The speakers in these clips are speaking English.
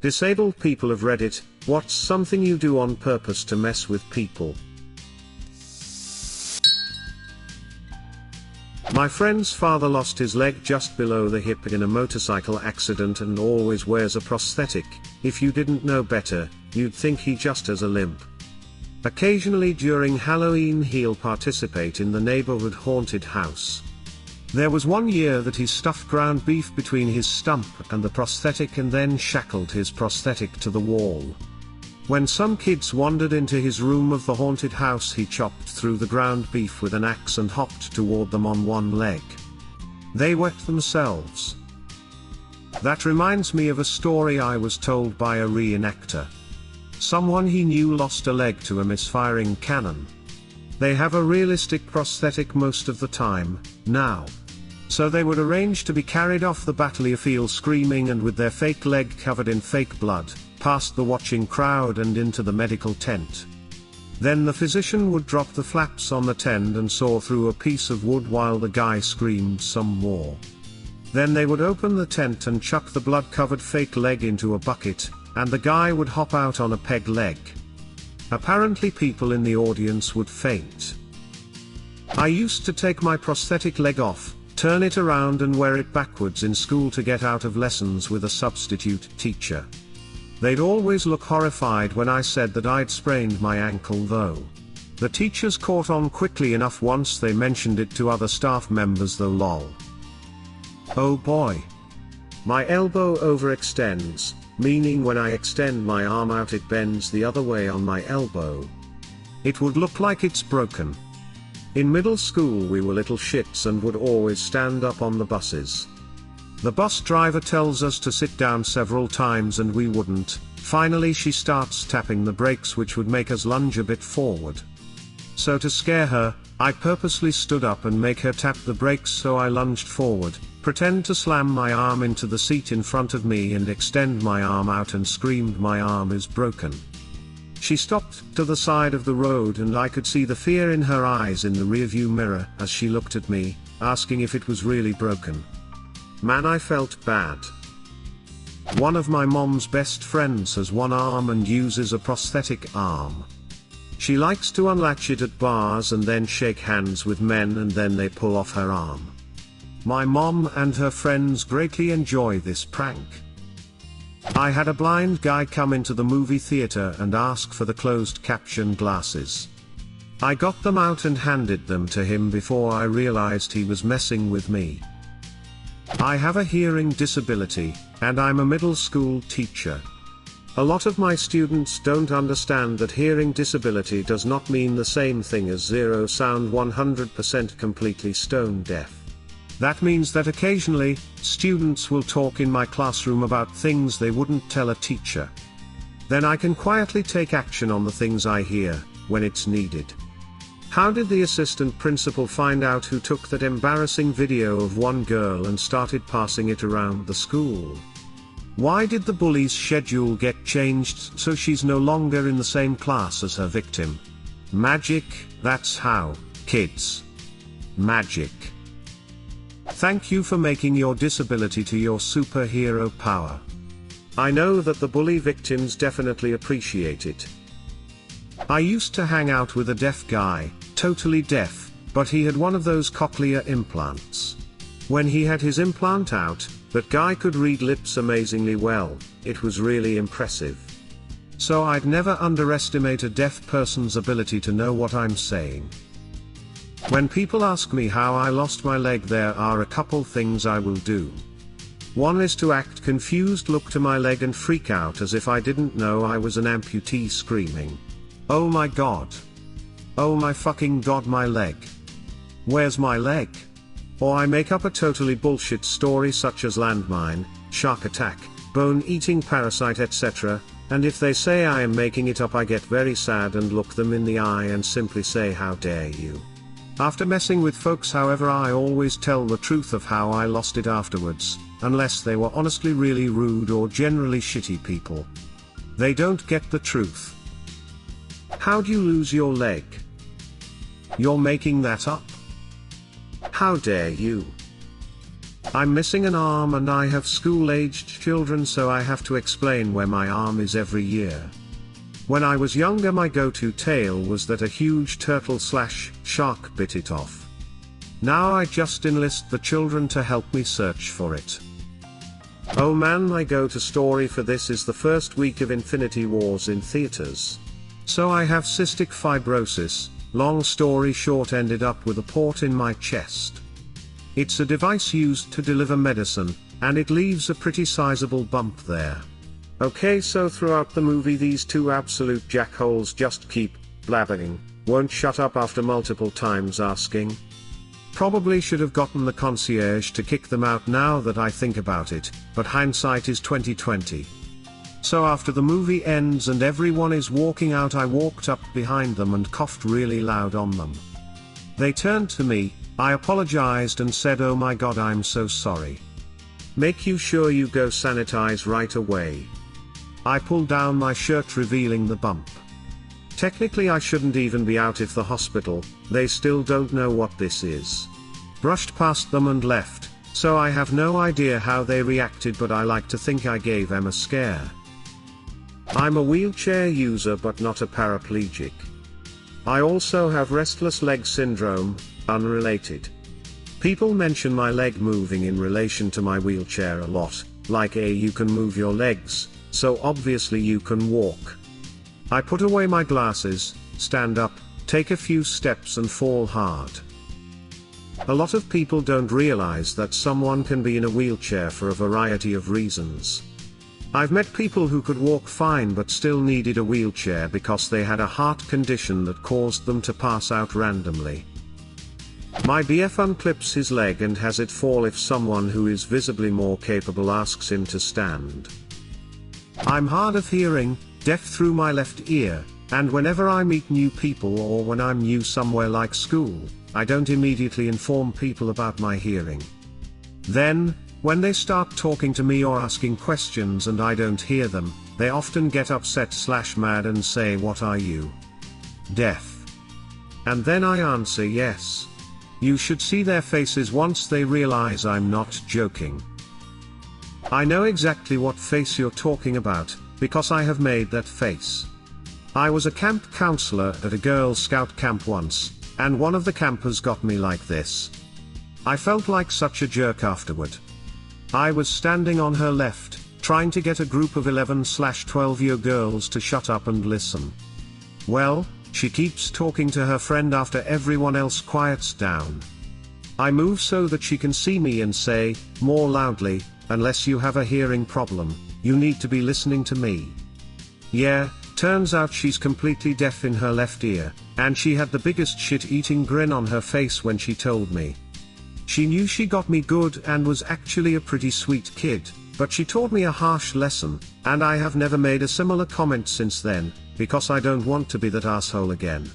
Disabled people of Reddit, what's something you do on purpose to mess with people? My friend's father lost his leg just below the hip in a motorcycle accident and always wears a prosthetic. If you didn't know better, you'd think he just has a limp. Occasionally during Halloween he'll participate in the neighborhood haunted house. There was one year that he stuffed ground beef between his stump and the prosthetic and then shackled his prosthetic to the wall. When some kids wandered into his room of the haunted house, he chopped through the ground beef with an axe and hopped toward them on one leg. They wet themselves. That reminds me of a story I was told by a reenactor. Someone he knew lost a leg to a misfiring cannon. They have a realistic prosthetic most of the time, now. So they would arrange to be carried off the battlefield screaming and with their fake leg covered in fake blood, past the watching crowd and into the medical tent. Then the physician would drop the flaps on the tent and saw through a piece of wood while the guy screamed some more. Then they would open the tent and chuck the blood-covered fake leg into a bucket, and the guy would hop out on a peg leg. Apparently people in the audience would faint. I used to take my prosthetic leg off, turn it around and wear it backwards in school to get out of lessons with a substitute teacher. They'd always look horrified when I said that I'd sprained my ankle though. The teachers caught on quickly enough once they mentioned it to other staff members though lol. Oh boy. My elbow overextends, meaning when I extend my arm out it bends the other way on my elbow. It would look like it's broken. In middle school we were little shits and would always stand up on the buses. The bus driver tells us to sit down several times and we wouldn't. Finally she starts tapping the brakes which would make us lunge a bit forward. So to scare her, I purposely stood up and make her tap the brakes, so I lunged forward, pretend to slam my arm into the seat in front of me and extend my arm out and screamed my arm is broken. She stopped to the side of the road and I could see the fear in her eyes in the rearview mirror as she looked at me, asking if it was really broken. Man, I felt bad. One of my mom's best friends has one arm and uses a prosthetic arm. She likes to unlatch it at bars and then shake hands with men and then they pull off her arm. My mom and her friends greatly enjoy this prank. I had a blind guy come into the movie theater and ask for the closed caption glasses. I got them out and handed them to him before I realized he was messing with me. I have a hearing disability, and I'm a middle school teacher. A lot of my students don't understand that hearing disability does not mean the same thing as zero sound 100% completely stone deaf. That means that occasionally, students will talk in my classroom about things they wouldn't tell a teacher. Then I can quietly take action on the things I hear, when it's needed. How did the assistant principal find out who took that embarrassing video of one girl and started passing it around the school? Why did the bully's schedule get changed so she's no longer in the same class as her victim? Magic, that's how, kids. Magic. Thank you for making your disability to your superhero power. I know that the bully victims definitely appreciate it. I used to hang out with a deaf guy, totally deaf, but he had one of those cochlear implants. When he had his implant out, that guy could read lips amazingly well. It was really impressive. So I'd never underestimate a deaf person's ability to know what I'm saying. When people ask me how I lost my leg, there are a couple things I will do. One is to act confused, look to my leg and freak out as if I didn't know I was an amputee screaming, "Oh my god. Oh my fucking god, my leg. Where's my leg?" Or I make up a totally bullshit story such as landmine, shark attack, bone-eating parasite, etc., and if they say I am making it up, I get very sad and look them in the eye and simply say, "How dare you." After messing with folks, however, I always tell the truth of how I lost it afterwards, unless they were honestly really rude or generally shitty people. They don't get the truth. How'd you lose your leg? You're making that up? How dare you? I'm missing an arm and I have school-aged children, so I have to explain where my arm is every year. When I was younger, my go-to tale was that a huge turtle/shark bit it off. Now I just enlist the children to help me search for it. Oh man, my go-to story for this is the first week of Infinity Wars in theaters. So I have cystic fibrosis, long story short, ended up with a port in my chest. It's a device used to deliver medicine, and it leaves a pretty sizable bump there. Okay, so throughout the movie these two absolute jackholes just keep blabbering, won't shut up after multiple times asking. Probably should have gotten the concierge to kick them out now that I think about it, but hindsight is 20/20. So after the movie ends and everyone is walking out, I walked up behind them and coughed really loud on them. They turned to me, I apologized and said, "Oh my god, I'm so sorry. Make you sure you go sanitize right away." I pulled down my shirt revealing the bump. Technically I shouldn't even be out if the hospital, they still don't know what this is. Brushed past them and left, so I have no idea how they reacted, but I like to think I gave them a scare. I'm a wheelchair user but not a paraplegic. I also have restless leg syndrome, unrelated. People mention my leg moving in relation to my wheelchair a lot, like you can move your legs, so obviously you can walk. I put away my glasses, stand up, take a few steps and fall hard. A lot of people don't realize that someone can be in a wheelchair for a variety of reasons. I've met people who could walk fine but still needed a wheelchair because they had a heart condition that caused them to pass out randomly. My BF unclips his leg and has it fall if someone who is visibly more capable asks him to stand. I'm hard of hearing, deaf through my left ear, and whenever I meet new people or when I'm new somewhere like school, I don't immediately inform people about my hearing. Then, when they start talking to me or asking questions and I don't hear them, they often get upset/mad and say, "What are you? Deaf?" And then I answer yes. You should see their faces once they realize I'm not joking. I know exactly what face you're talking about, because I have made that face. I was a camp counselor at a Girl Scout camp once, and one of the campers got me like this. I felt like such a jerk afterward. I was standing on her left, trying to get a group of 11/12-year girls to shut up and listen. Well, she keeps talking to her friend after everyone else quiets down. I move so that she can see me and say, more loudly, "Unless you have a hearing problem, you need to be listening to me." Yeah, turns out she's completely deaf in her left ear, and she had the biggest shit-eating grin on her face when she told me. She knew she got me good and was actually a pretty sweet kid, but she taught me a harsh lesson, and I have never made a similar comment since then, because I don't want to be that asshole again.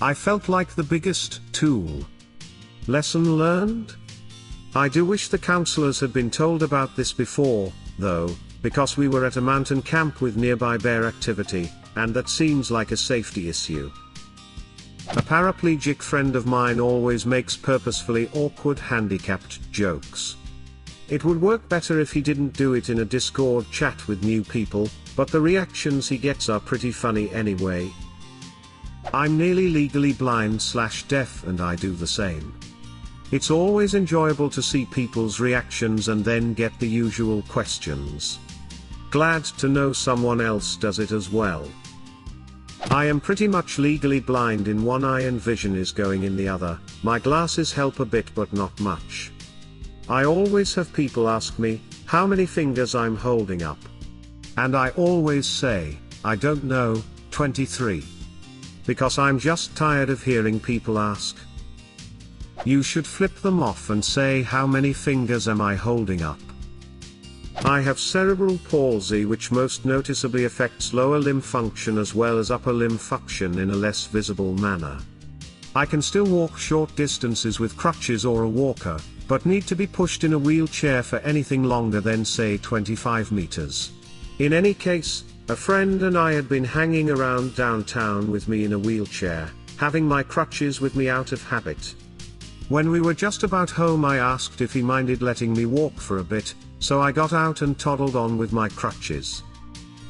I felt like the biggest tool. Lesson learned? I do wish the counselors had been told about this before, though, because we were at a mountain camp with nearby bear activity, and that seems like a safety issue. A paraplegic friend of mine always makes purposefully awkward handicapped jokes. It would work better if he didn't do it in a Discord chat with new people, but the reactions he gets are pretty funny anyway. I'm nearly legally blind/deaf and I do the same. It's always enjoyable to see people's reactions and then get the usual questions. Glad to know someone else does it as well. I am pretty much legally blind in one eye and vision is going in the other. My glasses help a bit but not much. I always have people ask me how many fingers I'm holding up. And I always say, I don't know, 23. Because I'm just tired of hearing people ask. You should flip them off and say, how many fingers am I holding up? I have cerebral palsy, which most noticeably affects lower limb function as well as upper limb function in a less visible manner. I can still walk short distances with crutches or a walker, but need to be pushed in a wheelchair for anything longer than say 25 meters. In any case, a friend and I had been hanging around downtown with me in a wheelchair, having my crutches with me out of habit. When we were just about home I asked if he minded letting me walk for a bit, so I got out and toddled on with my crutches.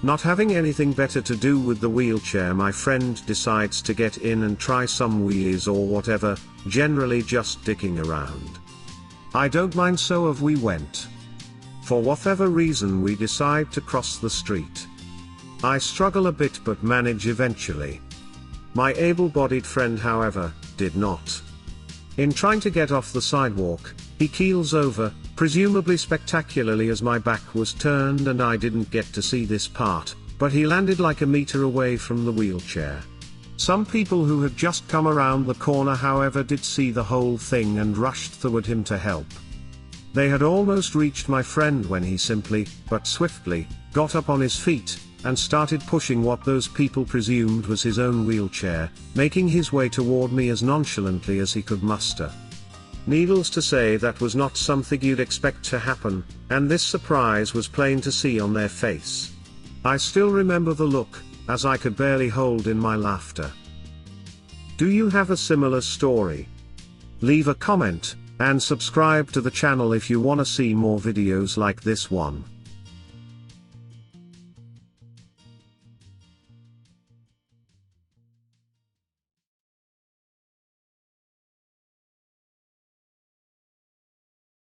Not having anything better to do with the wheelchair, my friend decides to get in and try some wheelies or whatever, generally just dicking around. I don't mind, so off we went. For whatever reason we decide to cross the street. I struggle a bit but manage eventually. My able-bodied friend, however, did not. In trying to get off the sidewalk, he keels over, presumably spectacularly as my back was turned and I didn't get to see this part, but he landed like a meter away from the wheelchair. Some people who had just come around the corner, however, did see the whole thing and rushed toward him to help. They had almost reached my friend when he simply, but swiftly, got up on his feet, and started pushing what those people presumed was his own wheelchair, making his way toward me as nonchalantly as he could muster. Needless to say, that was not something you'd expect to happen, and this surprise was plain to see on their face. I still remember the look, as I could barely hold in my laughter. Do you have a similar story? Leave a comment, and subscribe to the channel if you want to see more videos like this one.